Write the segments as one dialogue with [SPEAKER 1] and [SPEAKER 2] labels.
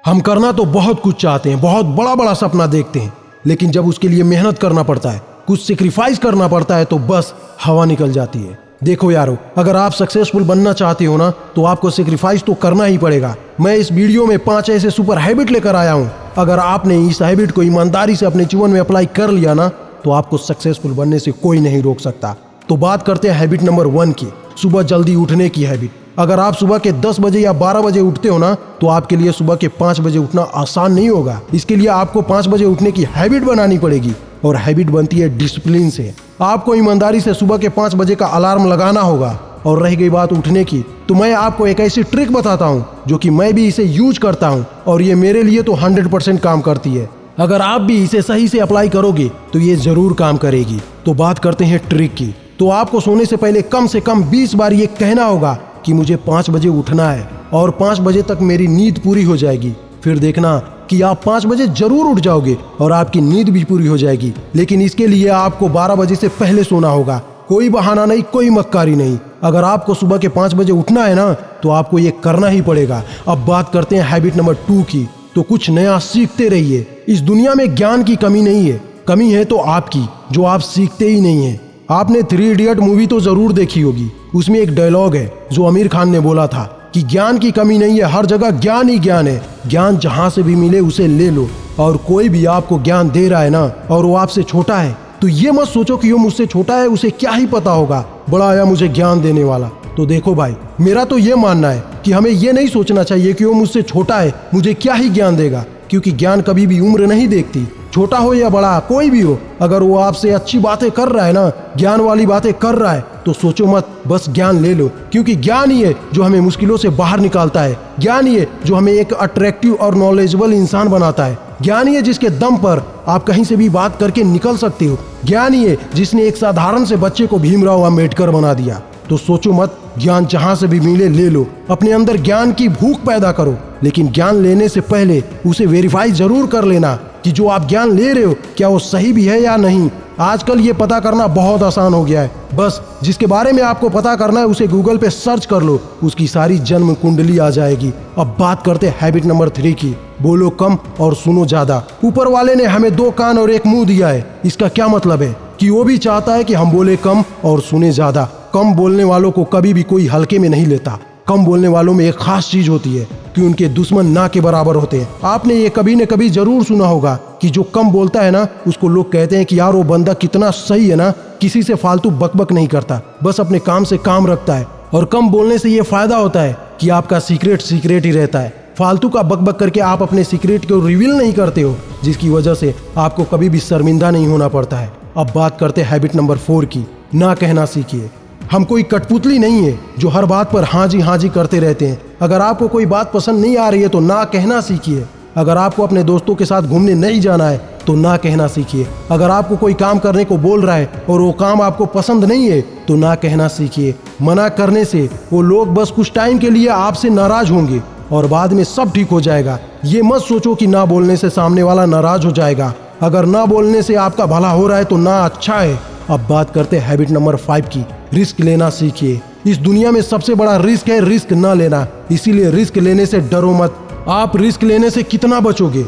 [SPEAKER 1] हम करना तो बहुत कुछ चाहते हैं, बहुत बड़ा बड़ा सपना देखते हैं, लेकिन जब उसके लिए मेहनत करना पड़ता है, कुछ सेक्रीफाइस करना पड़ता है, तो बस हवा निकल जाती है। देखो यारो, अगर आप सक्सेसफुल बनना चाहते हो ना, तो आपको सेक्रीफाइस तो करना ही पड़ेगा। मैं इस वीडियो में 5 ऐसे सुपर हैबिट लेकर आया हूँ। अगर आपने इस हैबिट को ईमानदारी से अपने जीवन में अप्लाई कर लिया ना, तो आपको सक्सेसफुल बनने से कोई नहीं रोक सकता। तो बात करते हैं हैबिट नंबर 1 की, सुबह जल्दी उठने की हैबिट। अगर आप सुबह के 10 बजे या 12 बजे उठते हो ना, तो आपके लिए सुबह के 5 बजे उठना आसान नहीं होगा। इसके लिए आपको 5 बजे उठने की हैबिट बनानी पड़ेगी, और हैबिट बनती है डिसिप्लिन से। आपको ईमानदारी से सुबह के 5 बजे का अलार्म लगाना होगा। और रह गई बात उठने की, तो मैं आपको एक ऐसी ट्रिक बताता हूँ जो कि मैं भी इसे यूज करता हूँ, और ये मेरे लिए तो 100% काम करती है। अगर आप भी इसे सही से अप्लाई करोगे तो ये जरूर काम करेगी। तो बात करते हैं ट्रिक की। तो आपको सोने से पहले कम से कम 20 बार ये कहना होगा कि मुझे 5 बजे उठना है, और 5 बजे तक मेरी नींद पूरी हो जाएगी। फिर देखना कि आप 5 बजे जरूर उठ जाओगे और आपकी नींद भी पूरी हो जाएगी। लेकिन इसके लिए आपको 12 बजे से पहले सोना होगा। कोई बहाना नहीं, कोई मक्कारी नहीं। अगर आपको सुबह के 5 बजे उठना है ना, तो आपको ये करना ही पड़ेगा। अब बात करते हैं हैबिट नंबर 2 की। तो कुछ नया सीखते रहिए। इस दुनिया में ज्ञान की कमी नहीं है, कमी है तो आपकी, जो आप सीखते ही नहीं है। आपने 3 इडियट मूवी तो जरूर देखी होगी। उसमें एक डायलॉग है जो आमिर खान ने बोला था कि ज्ञान की कमी नहीं है, हर जगह ज्ञान ही ज्ञान है। ज्ञान जहां से भी मिले उसे ले लो। और कोई भी आपको ज्ञान दे रहा है ना, और वो आपसे छोटा है, तो ये मत सोचो कि वो मुझसे छोटा है, उसे क्या ही पता होगा, बड़ा आया मुझे ज्ञान देने वाला। तो देखो भाई, मेरा तो ये मानना है कि हमें ये नहीं सोचना चाहिए कि वो मुझसे छोटा है, मुझे क्या ही ज्ञान देगा, क्योंकि ज्ञान कभी भी उम्र नहीं देखती। छोटा हो या बड़ा, कोई भी हो, अगर वो आपसे अच्छी बातें कर रहा है ना, ज्ञान वाली बातें कर रहा है, तो सोचो मत, बस ज्ञान ले लो। क्योंकि ज्ञान ही है जो हमें मुश्किलों से बाहर निकालता है। ज्ञान ही है जो हमें एक अट्रैक्टिव और नॉलेजेबल इंसान बनाता है। ज्ञान ही है जिसके दम पर आप कहीं से भी बात करके निकल सकते हो। ज्ञान ही है जिसने एक साधारण से बच्चे को भीमराव अम्बेडकर बना दिया। तो सोचो मत, ज्ञान जहां से भी मिले ले लो। अपने अंदर ज्ञान की भूख पैदा करो, लेकिन ज्ञान लेने से पहले उसे वेरीफाई जरूर कर लेना कि जो आप ज्ञान ले रहे हो क्या वो सही भी है या नहीं। आजकल ये पता करना बहुत आसान हो गया है। बस जिसके बारे में आपको पता करना है उसे गूगल पे सर्च कर लो, उसकी सारी जन्म कुंडली आ जाएगी। अब बात करते हैं हैबिट नंबर 3 की। बोलो कम और सुनो ज्यादा। ऊपर वाले ने हमें 2 कान और 1 मुंह दिया है। इसका क्या मतलब है कि वो भी चाहता है कि हम बोले कम और सुने ज्यादा। कम बोलने वालों को कभी भी कोई हल्के में नहीं लेता। कम बोलने वालों में एक खास चीज होती है कि उनके दुश्मन ना के बराबर होते हैं। आपने ये कभी न कभी जरूर सुना होगा कि जो कम बोलता है ना, उसको लोग कहते हैं कि यार वो बंदा कितना सही है ना, किसी से फालतू बकबक नहीं करता, बस अपने काम से काम रखता है। और कम बोलने से ये फायदा होता है कि आपका सीक्रेट ही रहता है। फालतू का बकबक करके आप अपने सीक्रेट को रिवील नहीं करते हो, जिसकी वजह से आपको कभी भी शर्मिंदा नहीं होना पड़ता है। अब बात करते हैं हैबिट नंबर 4 की। ना कहना सीखिए। हम कोई कठपुतली नहीं है जो हर बात पर हाँ जी करते रहते हैं। अगर आपको कोई बात पसंद नहीं आ रही है तो ना कहना सीखिए। अगर आपको अपने दोस्तों के साथ घूमने नहीं जाना है तो ना कहना सीखिए। अगर आपको कोई काम करने को बोल रहा है और वो काम आपको पसंद नहीं है तो ना कहना सीखिए। मना करने से वो लोग बस कुछ टाइम के लिए आपसे नाराज होंगे और बाद में सब ठीक हो जाएगा। ये मत सोचो कि ना बोलने से सामने वाला नाराज हो जाएगा। अगर ना बोलने से आपका भला हो रहा है तो ना अच्छा है। अब बात करते हैं हैबिट नंबर 5 की। रिस्क लेना सीखिए। इस दुनिया में सबसे बड़ा रिस्क है रिस्क ना लेना, इसीलिए रिस्क लेने से डरो मत। आप रिस्क लेने से कितना बचोगे?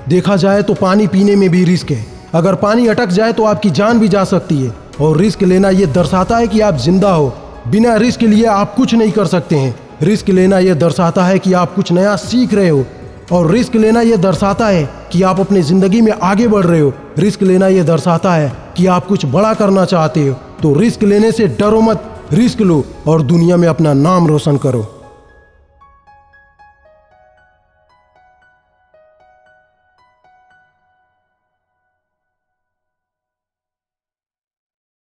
[SPEAKER 1] देखा जाए तो पानी पीने में भी रिस्क है। अगर पानी अटक जाए तो आपकी जान भी जा सकती है। और रिस्क लेना ये दर्शाता है कि आप जिंदा हो। बिना रिस्क लिए आप कुछ नहीं कर सकते हैं। रिस्क लेना यह दर्शाता है कि आप कुछ नया सीख रहे हो। और रिस्क लेना यह दर्शाता है कि आप अपनी जिंदगी में आगे बढ़ रहे हो। रिस्क लेना यह दर्शाता है कि आप कुछ बड़ा करना चाहते हो। तो रिस्क लेने से डरो मत, रिस्क लो और दुनिया में अपना नाम रोशन करो।